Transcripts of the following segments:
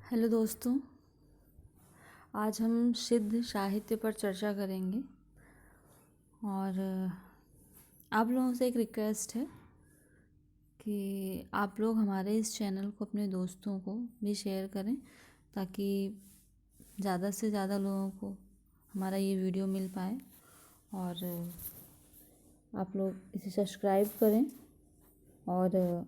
Hello दोस्तों, आज हम सिद्ध साहित्य पर चर्चा करेंगे। और आप लोगों से एक रिक्वेस्ट है कि आप लोग हमारे इस चैनल को अपने दोस्तों को भी शेयर करें, ताकि ज़्यादा से ज़्यादा लोगों को हमारा ये वीडियो मिल पाए। और आप लोग इसे सब्सक्राइब करें और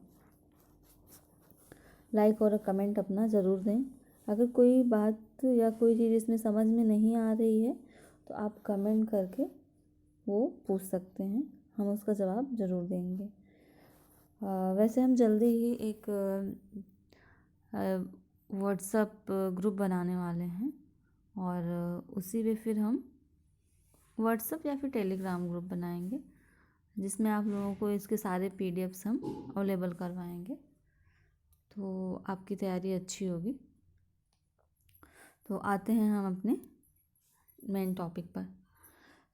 लाइक और कमेंट अपना ज़रूर दें। अगर कोई बात या कोई चीज़ इसमें समझ में नहीं आ रही है तो आप कमेंट करके वो पूछ सकते हैं, हम उसका जवाब ज़रूर देंगे। वैसे हम जल्दी ही एक व्हाट्सएप ग्रुप बनाने वाले हैं, और उसी पे फिर हम व्हाट्सएप या फिर टेलीग्राम ग्रुप बनाएंगे, जिसमें आप लोगों को इसके सारे पीडीएफ्स हम अवेलेबल करवाएंगे, तो आपकी तैयारी अच्छी होगी। तो आते हैं हम अपने मेन टॉपिक पर।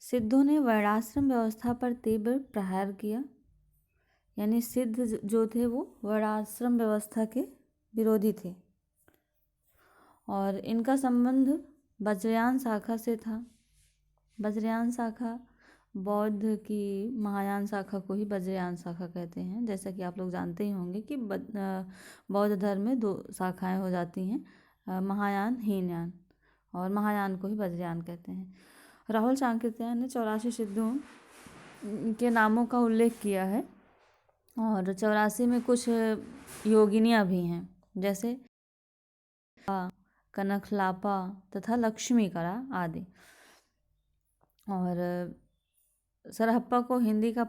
सिद्धों ने वर्णाश्रम व्यवस्था पर तीव्र प्रहार किया। यानी सिद्ध जो थे वो वर्णाश्रम व्यवस्था के विरोधी थे, और इनका संबंध वज्रयान शाखा से था। वज्रयान शाखा बौद्ध की महायान शाखा को ही वज्रयान शाखा कहते हैं। जैसा कि आप लोग जानते ही होंगे कि बौद्ध धर्म में दो शाखाएं हो जाती हैं, महायान, हीनयान, और महायान को ही वज्रयान कहते हैं। राहुल सांकृत्यायन ने 84 सिद्धों के नामों का उल्लेख किया है, और 84 में कुछ योगिनियाँ भी हैं, जैसे कनकलापा तथा लक्ष्मीकला आदि। और सरहप्पा को हिंदी का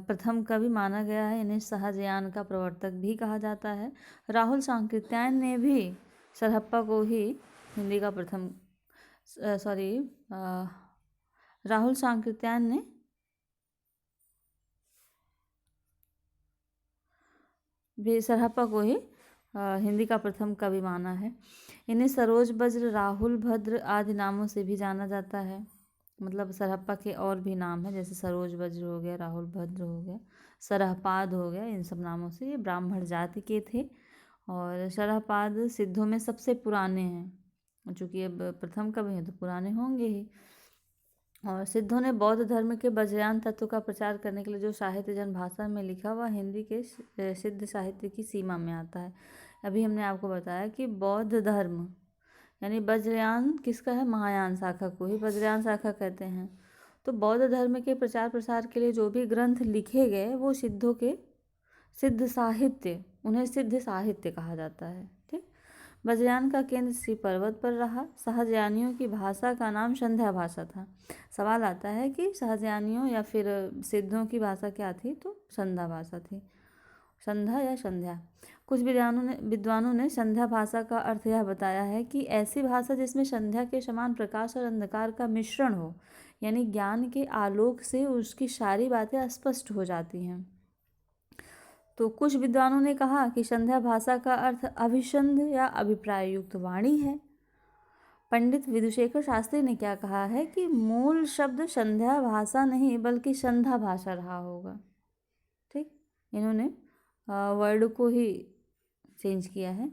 प्रथम कवि माना गया है। इन्हें शाहजहान का प्रवर्तक भी कहा जाता है। राहुल सांकृत्यायन ने भी सरहप्पा को ही हिंदी का प्रथम राहुल सांकृत्यायन ने भी सरहप्पा को ही हिंदी का प्रथम कवि माना है। इन्हें सरोज वज्र, राहुल भद्र आदि नामों से भी जाना जाता है। मतलब सरहप्पा के और भी नाम है, जैसे सरोज वज्र हो गया, राहुल भद्र हो गया, सरहपाद हो गया। इन सब नामों से ये ब्राह्मण जाति के थे, और सरहपाद सिद्धों में सबसे पुराने हैं। चूँकि अब प्रथम कवि हैं तो पुराने होंगे ही। और सिद्धों ने बौद्ध धर्म के वज्रयान तत्व का प्रचार करने के लिए जो साहित्य जन भाषा में लिखा हुआ हिंदी के सिद्ध साहित्य की सीमा में आता है। अभी हमने आपको बताया कि बौद्ध धर्म यानी वज्रयान किसका है, महायान शाखा को ही वज्रयान शाखा कहते हैं। तो बौद्ध धर्म के प्रचार प्रसार के लिए जो भी ग्रंथ लिखे गए वो सिद्धों के सिद्ध साहित्य, उन्हें सिद्ध साहित्य कहा जाता है। ठीक। वज्रयान का केंद्र श्री पर्वत पर रहा। शाहजहानियों की भाषा का नाम संध्या भाषा था। सवाल आता है कि शाहजहानियों या फिर सिद्धों की भाषा क्या थी, तो संध्या भाषा थी। संध्या या संध्या। कुछ विद्वानों ने संध्या भाषा का अर्थ यह बताया है कि ऐसी भाषा जिसमें संध्या के समान प्रकाश और अंधकार का मिश्रण हो, यानी ज्ञान के आलोक से उसकी सारी बातें स्पष्ट हो जाती हैं। तो कुछ विद्वानों ने कहा कि संध्या भाषा का अर्थ अभिसंध या अभिप्राय युक्त वाणी है। पंडित विधुशेखर शास्त्री ने क्या कहा है कि मूल शब्द संध्या भाषा नहीं बल्कि संध्या भाषा रहा होगा। ठीक। इन्होंने वर्ड को ही चेंज किया है।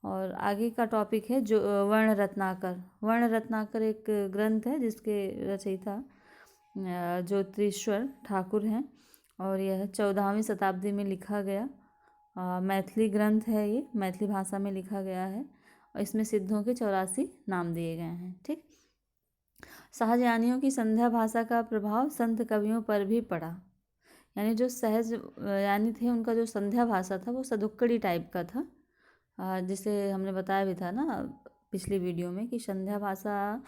और आगे का टॉपिक है जो वर्ण रत्नाकर। वर्ण रत्नाकर एक ग्रंथ है जिसके रचयिता ज्योतिश्वर ठाकुर हैं, और यह 14वीं शताब्दी में लिखा गया मैथिली ग्रंथ है। ये मैथिली भाषा में लिखा गया है, और इसमें सिद्धों के 84 नाम दिए गए हैं। ठीक। शाहजहानियों की संध्या भाषा का प्रभाव संत कवियों पर भी पड़ा। यानी जो सहज यानी थे उनका जो संध्या भाषा था वो सदुक्कड़ी टाइप का था, जिसे हमने बताया भी था ना पिछली वीडियो में कि संध्या भाषा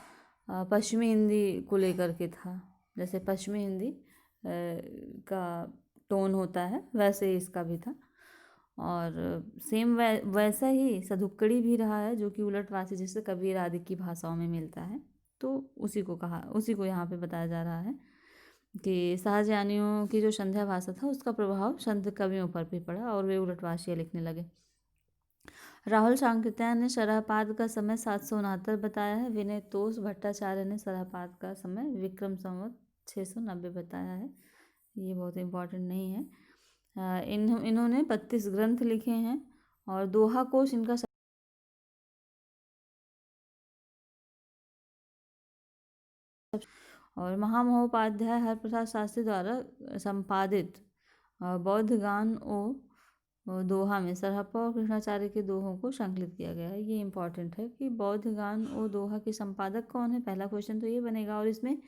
पश्चिमी हिंदी को लेकर के था। जैसे पश्चिमी हिंदी का टोन होता है वैसे ही इसका भी था, और सेम वैसा ही सदुक्कड़ी भी रहा है, जो कि उलटवासी जैसे कबीर आदि की भाषाओं में मिलता है। तो उसी को यहाँ पे बताया जा रहा है कि शाहजहानियों की जो संध्या भाषा था उसका प्रभाव संत कवियों पर भी पड़ा, और वे उलटवासियाँ लिखने लगे। राहुल सांकृत्यायन ने सरहपाद का समय 769 बताया है। विनय तोष भट्टाचार्य ने सरहपाद का समय विक्रम संवत 690 बताया है। ये बहुत इम्पोर्टेंट नहीं है। इन्होंने 32 ग्रंथ लिखे हैं, और दोहा कोश इनका और महामहोपाध्याय हरप्रसाद शास्त्री द्वारा संपादित बौद्ध गान ओ दोहा में सरहप्पा और कृष्णाचार्य के दोहों को संकलित किया गया है। ये इंपॉर्टेंट है कि बौद्ध गान ओ दोहा के संपादक कौन है, पहला क्वेश्चन तो ये बनेगा। और इसमें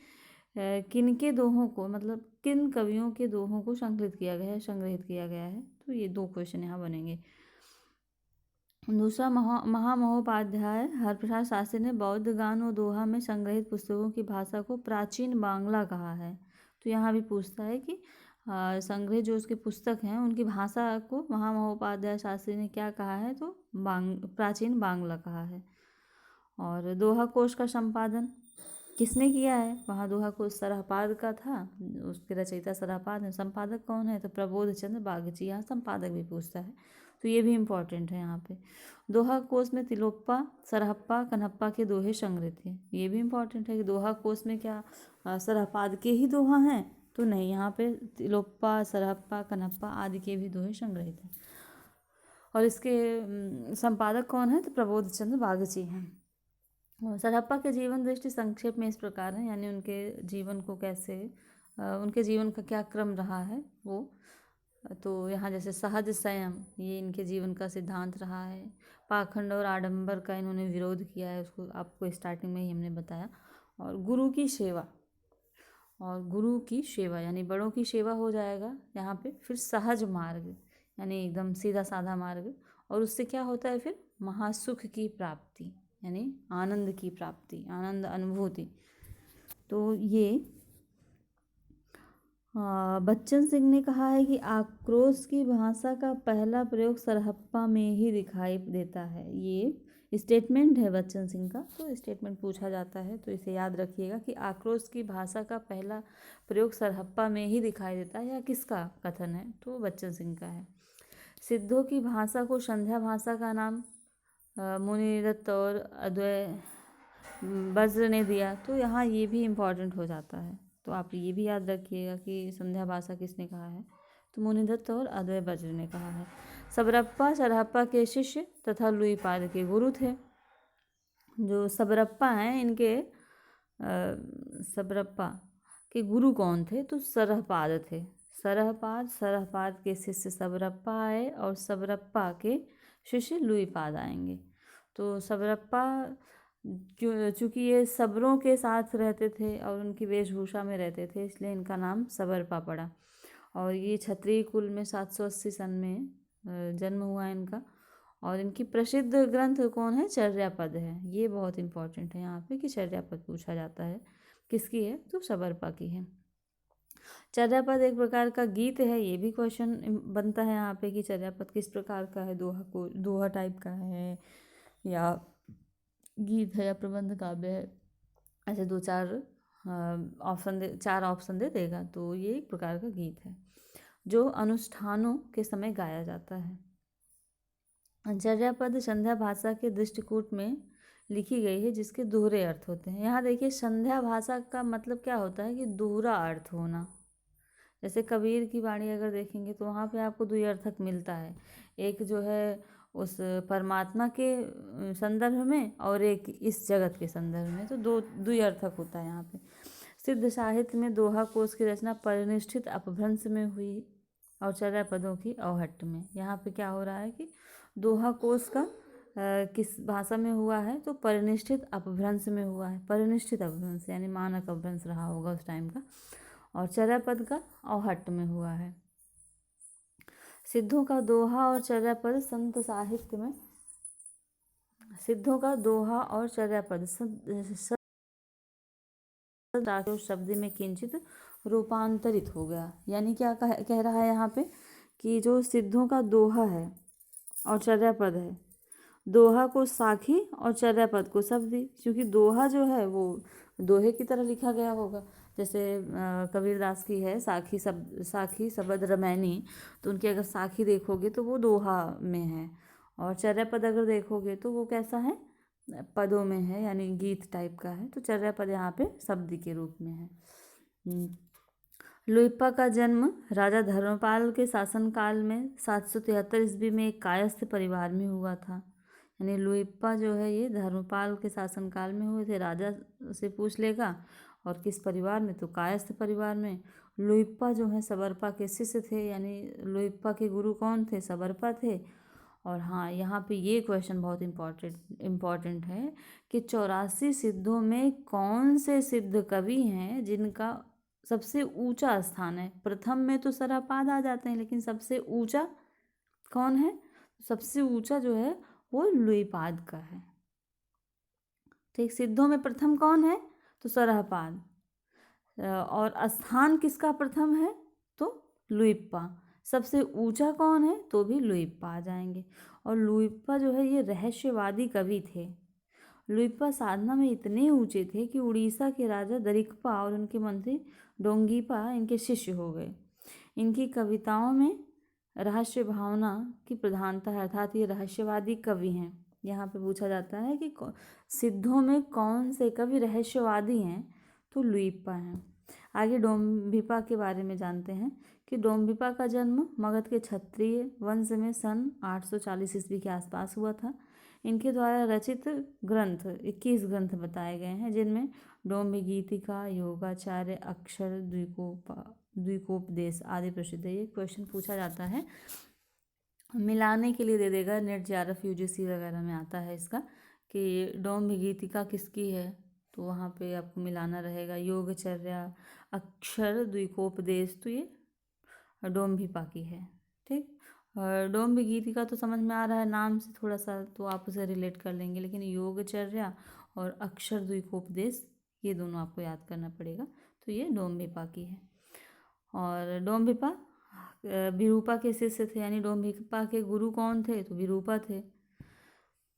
किन के दोहों को, मतलब किन कवियों के दोहों को संकलित किया गया है, संग्रहित किया गया है, तो ये 2 क्वेश्चन यहाँ बनेंगे। दूसरा, महामहोपाध्याय हरप्रसाद शास्त्री ने बौद्ध गान और दोहा में संग्रहित पुस्तकों की भाषा को प्राचीन बांग्ला कहा है। तो यहाँ भी पूछता है कि संग्रहित जो उसके पुस्तक हैं उनकी भाषा को महामहोपाध्याय शास्त्री ने क्या कहा है, तो प्राचीन बांग्ला कहा है। और दोहा कोश का संपादन किसने किया है, वहाँ दोहा कोश सरहपाद का था, उसके रचयिता सरहपाद है। संपादक कौन है, तो प्रबोध चंद्र बागची। यहाँ संपादक भी पूछता है, तो ये भी इम्पोर्टेंट है यहाँ पे। दोहा कोश में तिलोप्पा, सरहप्पा, कन्हप्पा के दोहे संग्रहित थे। ये भी इम्पोर्टेंट है कि दोहा कोश में क्या सरहपाद के ही दोहा हैं, तो नहीं, यहाँ पे तिलोप्पा, सरहप्पा, कन्हप्पा आदि के भी दोहे संग्रहित हैं। और इसके संपादक कौन है, तो प्रबोध चंद्र बागची हैं। सरहप्पा के जीवन दृष्टि संक्षेप में इस प्रकार है, यानी उनके जीवन को कैसे, उनके जीवन का क्या क्रम रहा है वो। तो यहाँ जैसे सहज संयम, ये इनके जीवन का सिद्धांत रहा है। पाखंड और आडंबर का इन्होंने विरोध किया है, उसको आपको स्टार्टिंग में ही हमने बताया। और गुरु की सेवा, और गुरु की सेवा यानी बड़ों की सेवा हो जाएगा यहाँ पे। फिर सहज मार्ग यानी एकदम सीधा साधा मार्ग, और उससे क्या होता है, फिर महासुख की प्राप्ति यानी आनंद की प्राप्ति, आनंद अनुभूति। तो ये बच्चन सिंह ने कहा है कि आक्रोश की भाषा का पहला प्रयोग सरहप्पा में ही दिखाई देता है। ये स्टेटमेंट है बच्चन सिंह का, तो स्टेटमेंट पूछा जाता है, तो इसे याद रखिएगा कि आक्रोश की भाषा का पहला प्रयोग सरहप्पा में ही दिखाई देता है। या किसका कथन है, तो बच्चन सिंह का है। सिद्धों की भाषा को संध्या भाषा का नाम मुनिदत्त और अद्वैय वज्र ने दिया। तो यहाँ ये भी इम्पॉर्टेंट हो जाता है, तो आप ये भी याद रखिएगा कि संध्या भाषा किसने कहा है, तो मुनिदत्त और अद्वैय वज्र ने कहा है। सबरप्पा सरहप्पा के शिष्य तथा लुईपाद के गुरु थे। जो सबरप्पा हैं, इनके सबरप्पा के गुरु कौन थे, तो सरहपाद थे। सरहपाद के शिष्य सबरप्पा आए, और सबरप्पा के शिष्य लुईपाद आएंगे। तो सबरप्पा चूँकि ये सबरों के साथ रहते थे और उनकी वेशभूषा में रहते थे, इसलिए इनका नाम सबरप्पा पड़ा। और ये क्षत्रिय कुल में 780 सन में जन्म हुआ इनका। और इनकी प्रसिद्ध ग्रंथ कौन है, चर्यापद है। ये बहुत इंपॉर्टेंट है यहाँ पे कि चर्यापद पूछा जाता है, किसकी है, तो सबरप्पा की है। चर्यापद एक प्रकार का गीत है, ये भी क्वेश्चन बनता है यहाँ पे कि चर्यापद किस प्रकार का है, दोहा टाइप का है या गीत है या प्रबंध काव्य है। ऐसे 2-4 ऑप्शन दे देगा, तो ये एक प्रकार का गीत है जो अनुष्ठानों के समय गाया जाता है। चर्यापद संध्या भाषा के दृष्टिकूट में लिखी गई है, जिसके दोहरे अर्थ होते हैं। यहाँ देखिए, संध्या भाषा का मतलब क्या होता है कि दोहरा अर्थ होना। जैसे कबीर की वाणी अगर देखेंगे तो वहाँ पे आपको द्व्यर्थक मिलता है, एक जो है उस परमात्मा के संदर्भ में और एक इस जगत के संदर्भ में, तो द्व्यर्थक होता है यहाँ पे। सिद्ध साहित्य में दोहा कोश की रचना परिनिष्ठित अपभ्रंश में हुई और चर्यापदों की अवहट्ट में। यहाँ पे क्या हो रहा है कि दोहा कोश का किस भाषा में हुआ है, तो परिनिष्ठित अपभ्रंश में हुआ है। परिनिष्ठित अपभ्रंश यानी मानक अपभ्रंश रहा होगा उस टाइम का, और चर्यापद का अवहट्ट में हुआ है। सिद्धों का दोहा और चर्यापद संत साहित्य में, सिद्धों का दोहा और चर्यापद शब्द में किंचित रूपांतरित हो गया। यानी क्या कह रहा है यहाँ पे कि जो सिद्धों का दोहा है और चर्यापद है, दोहा को साखी और चर्यापद को शब्दी, क्योंकि दोहा जो है वो दोहे की तरह लिखा गया होगा। जैसे कबीरदास की है साखी शब्द रमैनी, तो उनकी अगर साखी देखोगे तो वो दोहा में है, और चर्यापद अगर देखोगे तो वो कैसा है, पदों में है, यानी गीत टाइप का है। तो चर्यापद यहाँ पे शब्द के रूप में है। लुईप्पा का जन्म राजा धर्मपाल के शासनकाल में 773 ईस्वी में एक कायस्थ परिवार में हुआ था। यानी लुईप्पा जो है ये धर्मपाल के शासनकाल में हुए थे। राजा से पूछ लेगा, और किस परिवार में, तो कायस्थ परिवार में। लुइप्पा जो है सबरपा के शिष्य थे, यानी लुइप्पा के गुरु कौन थे, सबरपा थे। और हाँ, यहाँ पे ये क्वेश्चन बहुत इम्पॉर्टेंट है कि 84 सिद्धों में कौन से सिद्ध कवि हैं जिनका सबसे ऊंचा स्थान है। प्रथम में तो सरापाद आ जाते हैं, लेकिन सबसे ऊंचा कौन है, सबसे ऊंचा जो है वो लुइपाद का है। ठीक, सिद्धों में प्रथम कौन है, तो सरहपाद। और स्थान किसका प्रथम है, तो लुइप्पा। सबसे ऊंचा कौन है, तो भी लुइप्पा आ जाएंगे। और लुइप्पा जो है ये रहस्यवादी कवि थे। लुइप्पा साधना में इतने ऊंचे थे कि उड़ीसा के राजा दरिकपा और उनके मंत्री डोंगीपा इनके शिष्य हो गए। इनकी कविताओं में रहस्य भावना की प्रधानता है, अर्थात ये रहस्यवादी कवि हैं। यहाँ पे पूछा जाता है कि सिद्धों में कौन से कवि रहस्यवादी हैं, तो लुइप्पा हैं। आगे डोम्बिपा के बारे में जानते हैं कि डोम्बिपा का जन्म मगध के क्षत्रिय वंश में सन 840 ईस्वी के आसपास हुआ था। इनके द्वारा रचित ग्रंथ 21 ग्रंथ बताए गए हैं, जिनमें डोम्बिगीतिका, योगाचार्य, अक्षर द्विकोपदेश आदि प्रसिद्ध है। ये क्वेश्चन पूछा जाता है, मिलाने के लिए दे देगा, नेट जेआरएफ यूजीसी वगैरह में आता है इसका कि डोम्बिगीतिका किसकी है, तो वहाँ पे आपको मिलाना रहेगा। योगचर्या, अक्षर द्विकोपदेश, तो ये डोम्बिपा की है। ठीक, डोम्बिगीतिका तो समझ में आ रहा है नाम से थोड़ा सा, तो आप उसे रिलेट कर लेंगे, लेकिन योगचर्या और अक्षर द्विकोपदेश ये दोनों आपको याद करना पड़ेगा। तो ये डोम्बिपा की है। और डोम्बिपा विरूपा के शिष्य थे, यानी डोम्बिपा के गुरु कौन थे, तो विरूपा थे।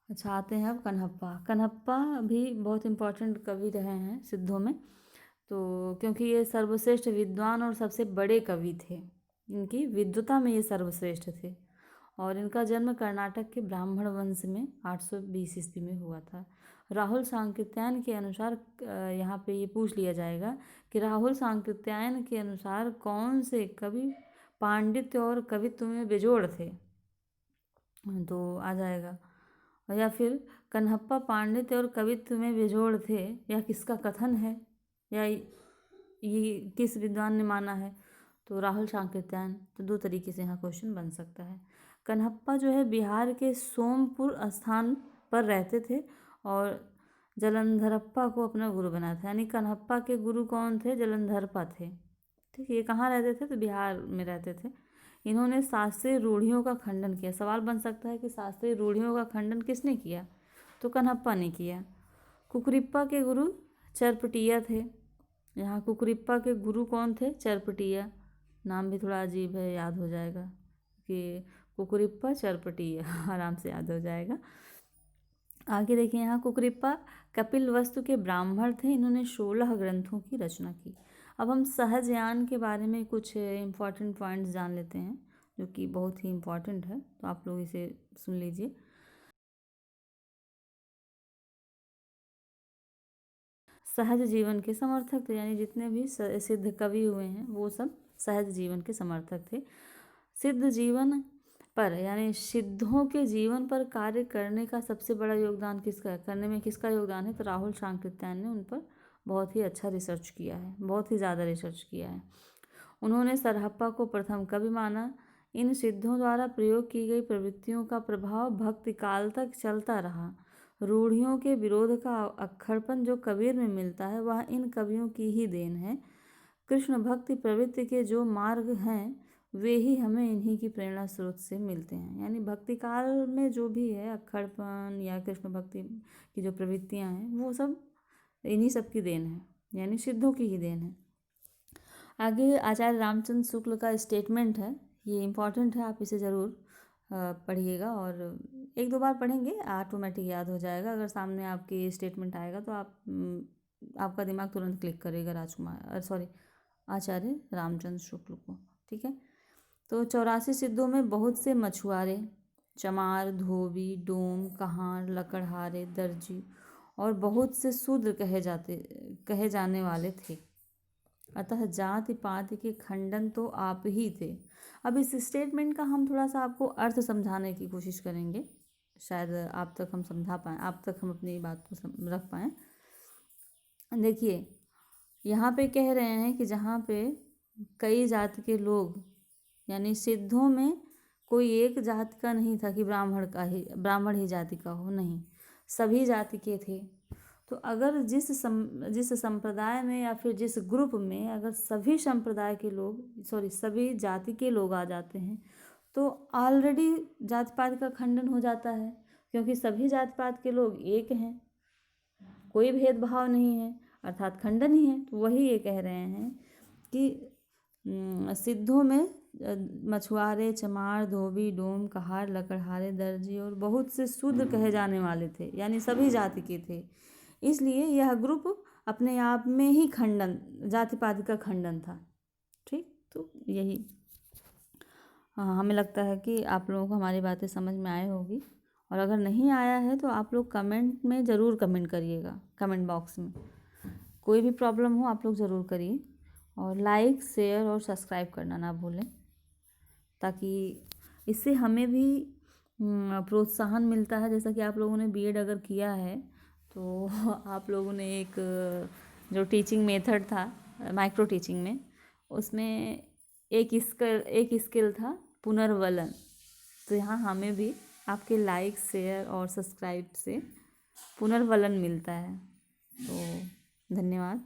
अच्छा, आते हैं अब कन्हप्पा। कन्हप्पा भी बहुत इम्पोर्टेंट कवि रहे हैं सिद्धों में, तो क्योंकि ये सर्वश्रेष्ठ विद्वान और सबसे बड़े कवि थे, इनकी विद्वता में ये सर्वश्रेष्ठ थे। और इनका जन्म कर्नाटक के ब्राह्मण वंश में 820 ईस्वी में हुआ था। राहुल सांकृत्यायन के अनुसार यहाँ पे ये पूछ लिया जाएगा कि राहुल सांकृत्यायन के अनुसार कौन से कवि पांडित्य और कवित्व में बेजोड़ थे, तो आ जाएगा। या फिर कन्हप्पा पांडित्य और कवित्व में बेजोड़ थे, या किसका कथन है, या ये किस विद्वान ने माना है, तो राहुल सांकृत्यायन। तो दो तरीके से यहाँ क्वेश्चन बन सकता है। कन्हप्पा जो है बिहार के सोमपुर स्थान पर रहते थे और जलंधरप्पा को अपना गुरु बनाया था, यानी कन्हप्पा के गुरु कौन थे, जलंधरप्पा थे। ठीक, ये कहाँ रहते थे, तो बिहार में रहते थे। इन्होंने शास्त्रीय रूढ़ियों का खंडन किया। सवाल बन सकता है कि शास्त्रीय रूढ़ियों का खंडन किसने किया, तो कन्हप्पा ने किया। कुकुरिप्पा के गुरु चरपटिया थे। यहाँ कुकुरिप्पा के गुरु कौन थे, चरपटिया। नाम भी थोड़ा अजीब है, याद हो जाएगा कि कुकुरिप्पा चरपटिया आराम से याद हो जाएगा। आगे देखिए, यहाँ कुकुरिप्पा कपिलवस्तु के ब्राह्मण थे। इन्होंने 16 ग्रंथों की रचना की। अब हम सहजयान के बारे में कुछ इम्पॉर्टेंट पॉइंट्स जान लेते हैं, जो कि बहुत ही इम्पॉर्टेंट है, तो आप लोग इसे सुन लीजिए। सहज जीवन के समर्थक थे, यानी जितने भी सिद्ध कवि हुए हैं वो सब सहज जीवन के समर्थक थे। सिद्ध जीवन पर, यानी सिद्धों के जीवन पर कार्य करने का सबसे बड़ा योगदान किसका योगदान है, तो राहुल सांकृत्यायन ने उन पर बहुत ही अच्छा रिसर्च किया है, बहुत ही ज़्यादा रिसर्च किया है। उन्होंने सरहप्पा को प्रथम कवि माना। इन सिद्धों द्वारा प्रयोग की गई प्रवृत्तियों का प्रभाव भक्ति काल तक चलता रहा। रूढ़ियों के विरोध का अक्खड़पन जो कबीर में मिलता है वह इन कवियों की ही देन है। कृष्ण भक्ति प्रवृत्ति के जो मार्ग हैं वे ही हमें इन्हीं की प्रेरणा स्रोत से मिलते हैं। यानी भक्ति काल में जो भी है अक्खड़पन या कृष्ण भक्ति की जो प्रवृत्तियां हैं वो सब इन्हीं सब की देन है, यानी सिद्धों की ही देन है। आगे आचार्य रामचंद्र शुक्ल का स्टेटमेंट है, ये इम्पॉर्टेंट है, आप इसे ज़रूर पढ़िएगा, और एक दो बार पढ़ेंगे ऑटोमेटिक याद हो जाएगा। अगर सामने आपके स्टेटमेंट आएगा तो आपका दिमाग तुरंत क्लिक करेगा आचार्य रामचंद्र शुक्ल को। ठीक है, तो 84 सिद्धों में बहुत से मछुआरे, चमार, धोबी, डोम, कहार, लकड़हारे, दर्जी और बहुत से शूद्र कहे जाने वाले थे। अतः जाति पाति के खंडन तो आप ही थे। अब इस स्टेटमेंट का हम थोड़ा सा आपको अर्थ समझाने की कोशिश करेंगे, शायद आप तक हम समझा पाएँ, आप तक हम अपनी बात को रख पाएँ। देखिए, यहाँ पे कह रहे हैं कि जहाँ पे कई जाति के लोग, यानी सिद्धों में कोई एक जाति का नहीं था कि ब्राह्मण ही जाति का हो, नहीं, सभी जाति के थे। तो अगर जिस संप्रदाय में या फिर जिस ग्रुप में अगर सभी संप्रदाय के लोग, सभी जाति के लोग आ जाते हैं, तो ऑलरेडी जाति पात का खंडन हो जाता है, क्योंकि सभी जाति पात के लोग एक हैं, कोई भेदभाव नहीं है, अर्थात खंडन ही है। तो वही ये कह रहे हैं कि सिद्धों में मछुआरे, चमार, धोबी, डोम, कहार, लकड़हारे, दर्जी और बहुत से शूद्र कहे जाने वाले थे, यानी सभी जाति के थे। इसलिए यह ग्रुप अपने आप में ही जाति पाति का खंडन था। ठीक, तो यही। हाँ, हमें लगता है कि आप लोगों को हमारी बातें समझ में आई होगी, और अगर नहीं आया है तो आप लोग कमेंट में ज़रूर कमेंट करिएगा, कमेंट बॉक्स में कोई भी प्रॉब्लम हो आप लोग ज़रूर करिए, और लाइक, शेयर और सब्सक्राइब करना ना भूलें, ताकि इससे हमें भी प्रोत्साहन मिलता है। जैसा कि आप लोगों ने बीएड अगर किया है तो आप लोगों ने एक जो टीचिंग मेथड था माइक्रो टीचिंग में, उसमें एक स्किल था पुनर्वलन। तो यहाँ हमें भी आपके लाइक, शेयर और सब्सक्राइब से पुनर्वलन मिलता है। तो धन्यवाद।